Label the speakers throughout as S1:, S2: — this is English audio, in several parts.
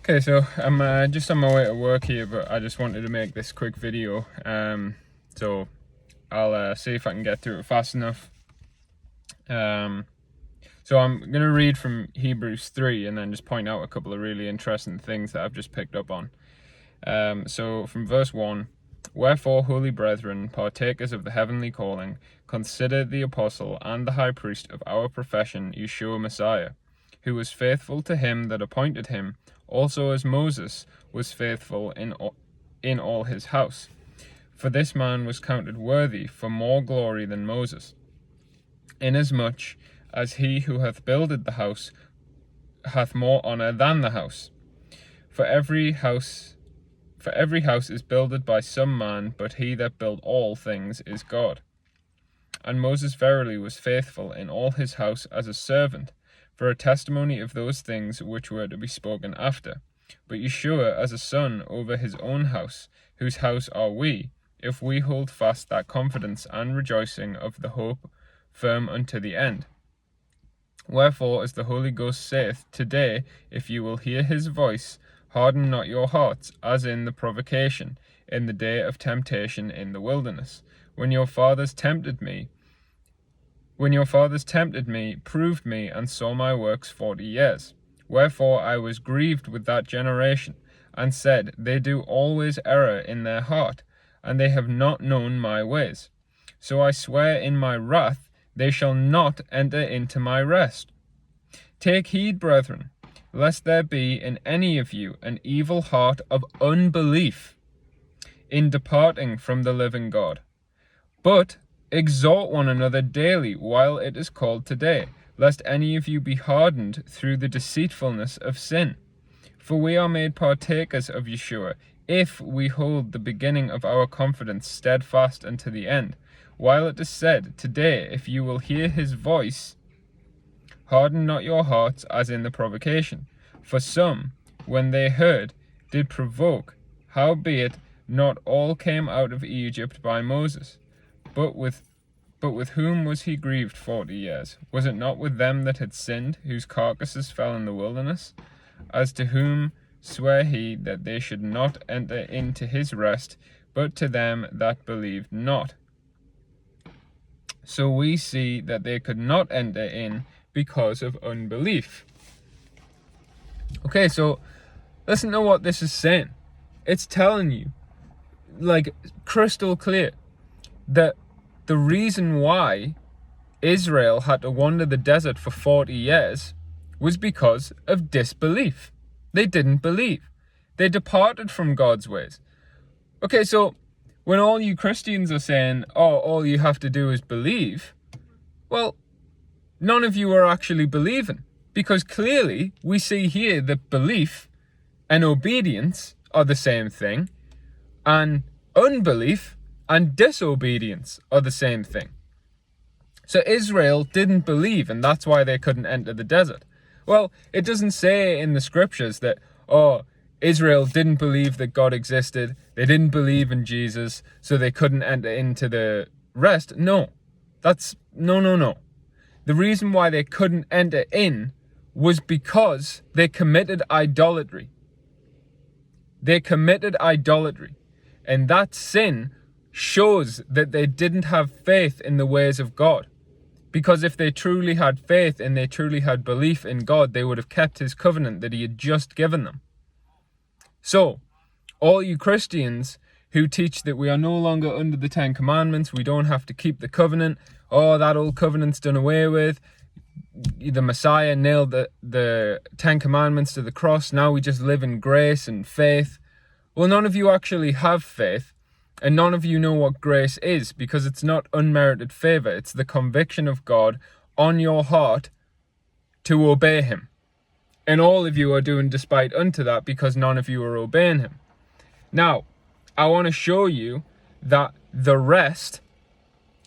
S1: Okay, so I'm just on my way to work here, but I just wanted to make this quick video. So I'll see if I can get through it fast enough. So I'm going to read from Hebrews 3 and then just point out a couple of really interesting things that I've just picked up on. So from verse 1, "Wherefore, holy brethren, partakers of the heavenly calling, consider the apostle and the high priest of our profession, Yeshua Messiah, who was faithful to him that appointed him, also as Moses was faithful in all his house. For this man was counted worthy for more glory than Moses, inasmuch as he who hath builded the house hath more honour than the house. For every house is builded by some man, but he that built all things is God. And Moses verily was faithful in all his house as a servant, for a testimony of those things which were to be spoken after. But Yeshua as a son over his own house, whose house are we, if we hold fast that confidence and rejoicing of the hope firm unto the end. Wherefore, as the Holy Ghost saith, Today, if you will hear his voice, harden not your hearts, as in the provocation, in the day of temptation in the wilderness, when your fathers tempted me, proved me, and saw my works 40 years. Wherefore I was grieved with that generation, and said, They do always error in their heart, and they have not known my ways. So I swear in my wrath, they shall not enter into my rest. Take heed, brethren, lest there be in any of you an evil heart of unbelief in departing from the living God. But exhort one another daily while it is called today, lest any of you be hardened through the deceitfulness of sin. For we are made partakers of Yeshua, if we hold the beginning of our confidence steadfast unto the end. While it is said, Today, if you will hear his voice, harden not your hearts as in the provocation. For some, when they heard, did provoke, howbeit not all came out of Egypt by Moses. But with whom was he grieved 40 years? Was it not with them that had sinned, whose carcasses fell in the wilderness? As to whom sware he that they should not enter into his rest, but to them that believed not. So we see that they could not enter in because of unbelief." Okay, so listen to what this is saying. It's telling you, like crystal clear, that the reason why Israel had to wander the desert for 40 years was because of disbelief. They didn't believe. They departed from God's ways. Okay, so when all you Christians are saying, oh, all you have to do is believe, well, none of you are actually believing, because clearly we see here that belief and obedience are the same thing, and unbelief and disobedience are the same thing. So Israel didn't believe, and that's why they couldn't enter the desert. Well, it doesn't say in the scriptures that, Israel didn't believe that God existed, they didn't believe in Jesus, so they couldn't enter into the rest. No. No. The reason why they couldn't enter in was because they committed idolatry. They committed idolatry. And that sin shows that they didn't have faith in the ways of God. Because if they truly had faith and they truly had belief in God, they would have kept his covenant that he had just given them. So, all you Christians who teach that we are no longer under the 10 Commandments, we don't have to keep the covenant, that old covenant's done away with, the Messiah nailed the 10 Commandments to the cross, now we just live in grace and faith. Well, none of you actually have faith, and none of you know what grace is, because it's not unmerited favor. It's the conviction of God on your heart to obey him. And all of you are doing despite unto that because none of you are obeying him. Now, I want to show you that the rest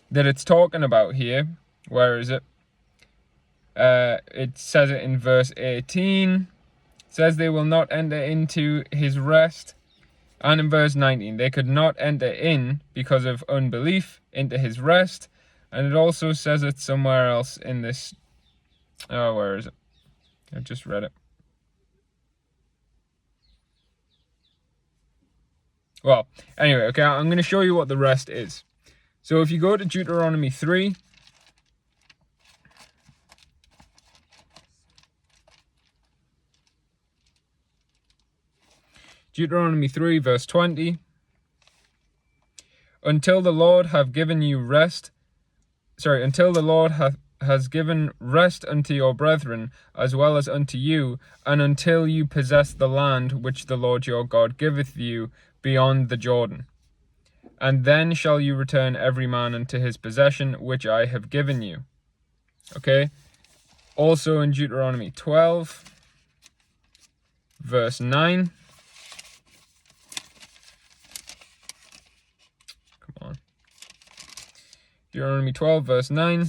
S1: that it's talking about here, where is it? It says it in verse 18. It says they will not enter into his rest. And in verse 19, they could not enter in because of unbelief into his rest. And it also says it somewhere else in this. Where is it? I just read it. Well, anyway, okay, I'm going to show you what the rest is. So if you go to Deuteronomy 3, Deuteronomy 3 verse 20, until the Lord have given you rest, until the Lord has given rest unto your brethren as well as unto you, and until you possess the land which the Lord your God giveth you beyond the Jordan. And then shall you return every man unto his possession which I have given you. Okay? Also in Deuteronomy 12, verse 9. Come on. Deuteronomy 12, verse 9.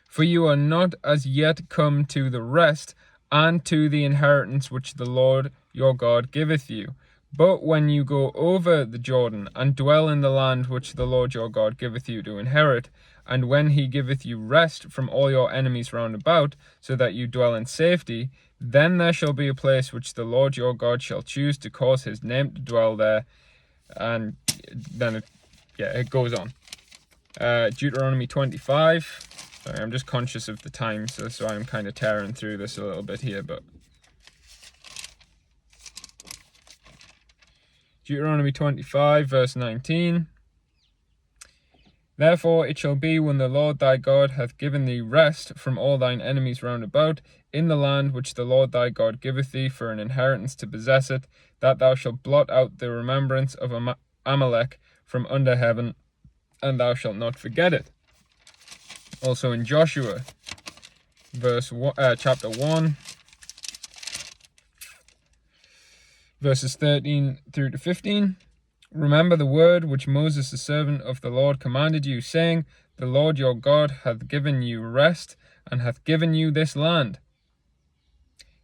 S1: For you are not as yet come to the rest and to the inheritance which the Lord your God giveth you. But when you go over the Jordan and dwell in the land which the Lord your God giveth you to inherit, and when he giveth you rest from all your enemies round about, so that you dwell in safety, then there shall be a place which the Lord your God shall choose to cause his name to dwell there. And then it goes on. Deuteronomy 25. Sorry, I'm just conscious of the time, so I'm kind of tearing through this a little bit here, but Deuteronomy 25, verse 19. Therefore it shall be when the Lord thy God hath given thee rest from all thine enemies round about, in the land which the Lord thy God giveth thee for an inheritance to possess it, that thou shalt blot out the remembrance of Amalek from under heaven, and thou shalt not forget it. Also in Joshua, chapter 1, verses 13 through to 15. Remember the word which Moses the servant of the Lord commanded you, saying, the Lord your God hath given you rest, and hath given you this land.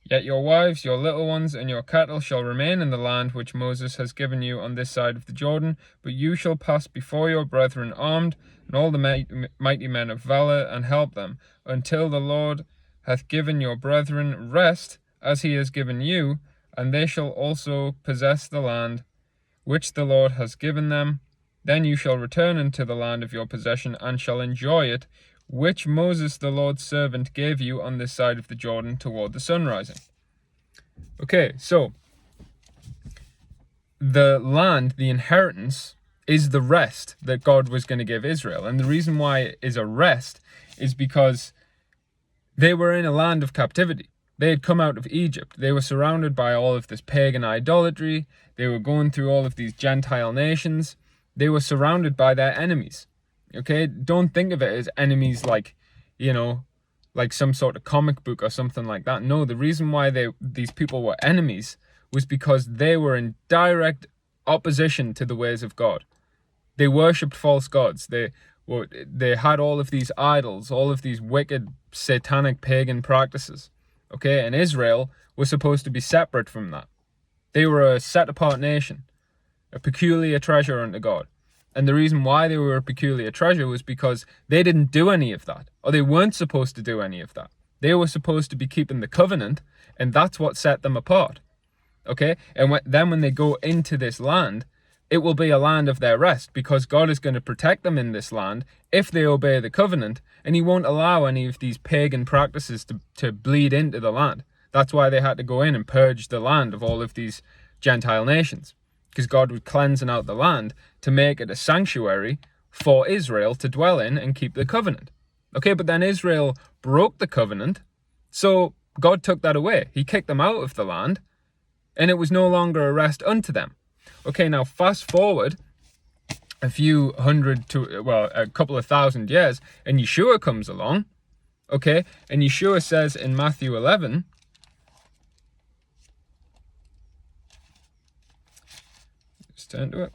S1: Yet your wives, your little ones, and your cattle shall remain in the land which Moses has given you on this side of the Jordan, but you shall pass before your brethren armed, and all the mighty men of valor, and help them, until the Lord hath given your brethren rest, as he has given you, and they shall also possess the land which the Lord has given them. Then you shall return into the land of your possession, and shall enjoy it, which Moses the Lord's servant gave you on this side of the Jordan toward the sun rising. Okay, so the land, the inheritance, is the rest that God was going to give Israel. And the reason why it is a rest is because they were in a land of captivity. They had come out of Egypt. They were surrounded by all of this pagan idolatry. They were going through all of these Gentile nations. They were surrounded by their enemies. Okay, don't think of it as enemies like, like some sort of comic book or something like that. No, the reason why these people were enemies was because they were in direct opposition to the ways of God. They worshipped false gods. They had all of these idols, all of these wicked, satanic, pagan practices. Okay, and Israel was supposed to be separate from that. They were a set-apart nation, a peculiar treasure unto God. And the reason why they were a peculiar treasure was because they didn't do any of that, or they weren't supposed to do any of that. They were supposed to be keeping the covenant, and that's what set them apart. Okay, and then when they go into this land, it will be a land of their rest, because God is going to protect them in this land if they obey the covenant, and he won't allow any of these pagan practices to bleed into the land. That's why they had to go in and purge the land of all of these Gentile nations, because God was cleansing out the land to make it a sanctuary for Israel to dwell in and keep the covenant. Okay, but then Israel broke the covenant, so God took that away. He kicked them out of the land, and it was no longer a rest unto them. Okay, now fast forward a couple of thousand years, and Yeshua comes along. Okay, and Yeshua says in Matthew 11, let's turn to it.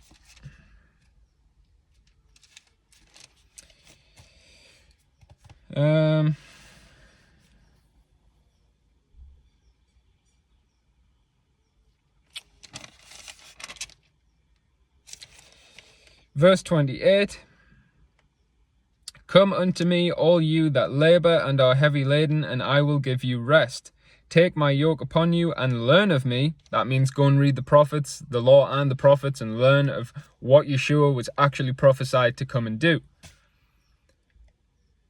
S1: Verse 28, come unto me, all you that labor and are heavy laden, and I will give you rest. take my yoke upon you and learn of me. That means go and read the prophets, the law and the prophets, and learn of what Yeshua was actually prophesied to come and do.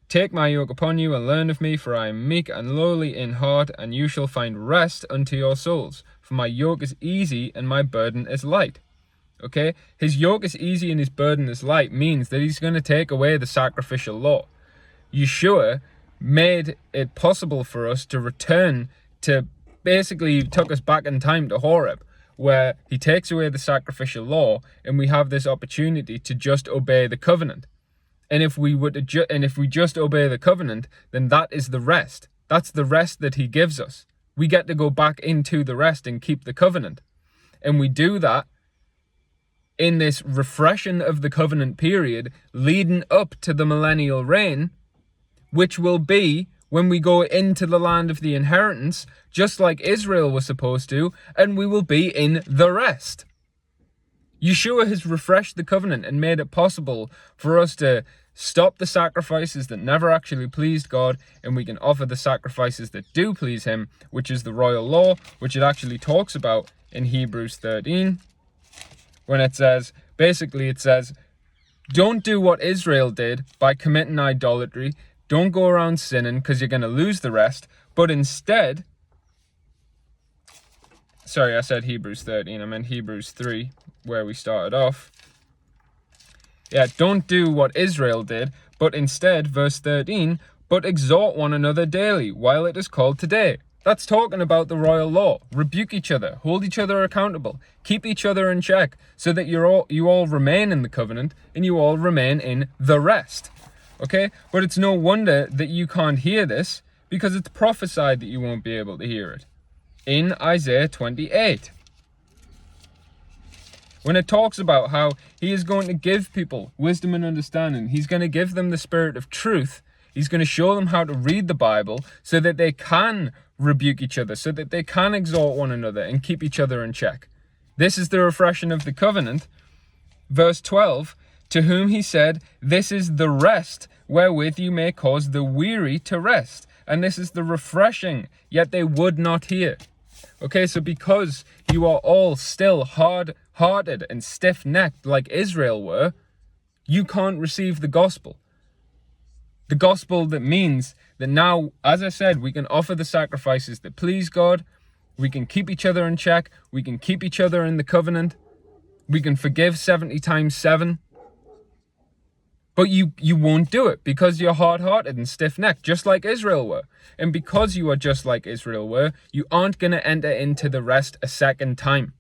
S1: Take my yoke upon you and learn of me, for I am meek and lowly in heart, and you shall find rest unto your souls. For my yoke is easy and my burden is light. Okay, his yoke is easy and his burden is light means that he's going to take away the sacrificial law. Yeshua made it possible for us to return to, basically he took us back in time to Horeb, where he takes away the sacrificial law and we have this opportunity to just obey the covenant. And if we just obey the covenant, then that is the rest. That's the rest that he gives us. We get to go back into the rest and keep the covenant. And we do that in this refreshing of the covenant period leading up to the millennial reign, which will be when we go into the land of the inheritance, just like Israel was supposed to, and we will be in the rest. Yeshua has refreshed the covenant and made it possible for us to stop the sacrifices that never actually pleased God, and we can offer the sacrifices that do please him, which is the royal law, which it actually talks about in Hebrews 13, when it says, don't do what Israel did by committing idolatry. Don't go around sinning because you're going to lose the rest, but instead, sorry, I said Hebrews 13, I meant Hebrews 3, where we started off. Yeah, don't do what Israel did, but instead, verse 13, but exhort one another daily, while it is called today. That's talking about the royal law. Rebuke each other, hold each other accountable, keep each other in check, so that you all remain in the covenant, and you all remain in the rest. Okay? But it's no wonder that you can't hear this, because it's prophesied that you won't be able to hear it. In Isaiah 28. When it talks about how he is going to give people wisdom and understanding, he's going to give them the spirit of truth. He's going to show them how to read the Bible so that they can rebuke each other, so that they can exhort one another and keep each other in check. This is the refreshing of the covenant. Verse 12, to whom he said, this is the rest wherewith you may cause the weary to rest. And this is the refreshing, yet they would not hear. Okay, so because you are all still hard-hearted and stiff-necked like Israel were, you can't receive the gospel. The gospel that means that now, as I said, we can offer the sacrifices that please God, we can keep each other in check, we can keep each other in the covenant, we can forgive 70 times 7. But you won't do it because you're hard-hearted and stiff-necked, just like Israel were. And because you are just like Israel were, you aren't going to enter into the rest a second time.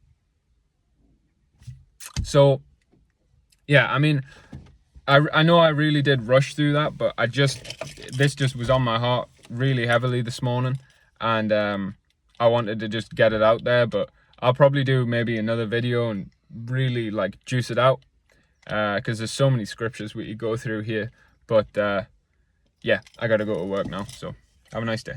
S1: So, yeah, I mean, I know I really did rush through that, but this just was on my heart really heavily this morning. And I wanted to just get it out there, but I'll probably do maybe another video and really like juice it out. Because there's so many scriptures we could go through here, but yeah, I gotta go to work now, so have a nice day.